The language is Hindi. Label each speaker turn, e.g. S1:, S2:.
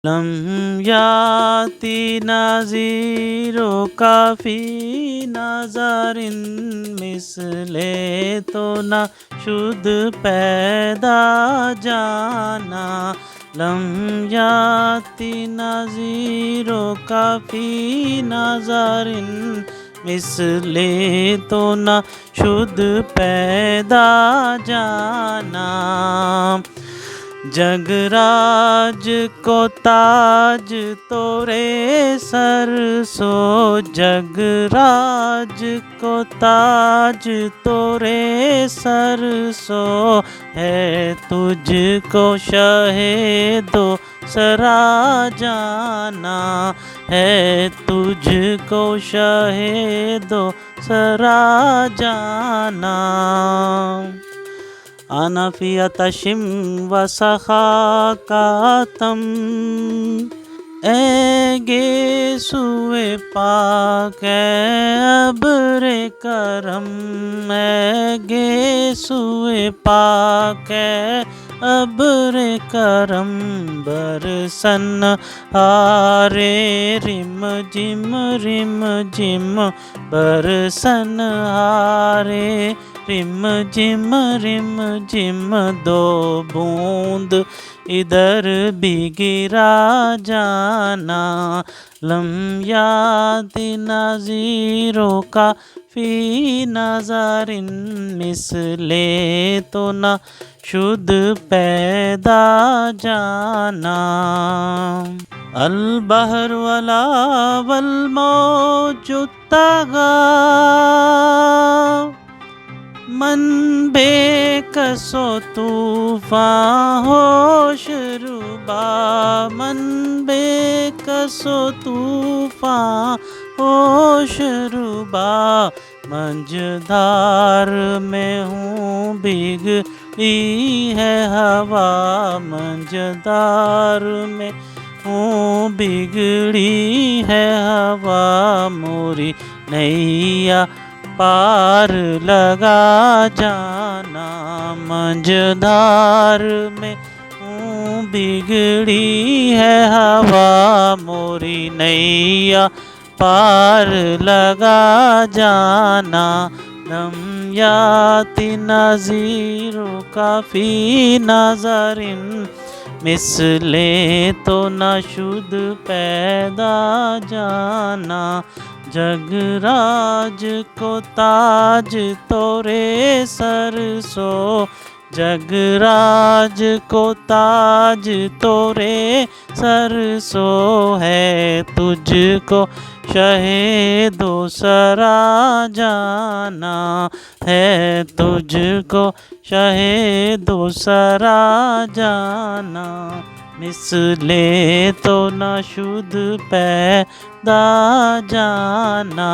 S1: लम याति नज़ीरो काफ़ी नज़रिन मिसले तो न शुद पैदा जाना। लम याति नज़ीरो काफ़ी नज़रिन मिसले तो न शुद पैदा जाना। जगराज को ताज तोरे सर सो, जगराज को ताज तोरे सर सो, है तुझको शहे दो सरा जाना, है तुझको शहे दो सरा जाना। अनफियतशिम वसखाकातम ऐगे सुए पाक अब्रे करम, ऐगे सुए पाक अब्रे करम, बरसन हारे रिम जिम बरसन हारे रिम जिम दो बूंद इधर भी गिरा जाना। लम याति नज़ीरो का फी नज़रिन मिसले तो न शुद पैदा जाना। अल बहर वला वल मौजु तगा, मन बेकसो तूफ़ान होश रुबा, मन बेकसो तूफ़ान होश रुबा, मंझधार में हूँ बिगड़ी है हवा, मंझधार में हूँ बिगड़ी है हवा, मोरी नैया पार लगा जाना, मंझधार में हूँ बिगड़ी है हवा, मोरी नैया पार लगा जाना। लम याति नज़ीरो काफ़ी नज़रिन मिसले तो न शुद पैदा जाना। जगराज को ताज तोरे सर सो, जगराज को ताज तोरे सर सो, है तुझको शहे दो सरा जाना, है तुझको शहे दो सरा जाना। मिसले तो न शुद पैदा जाना।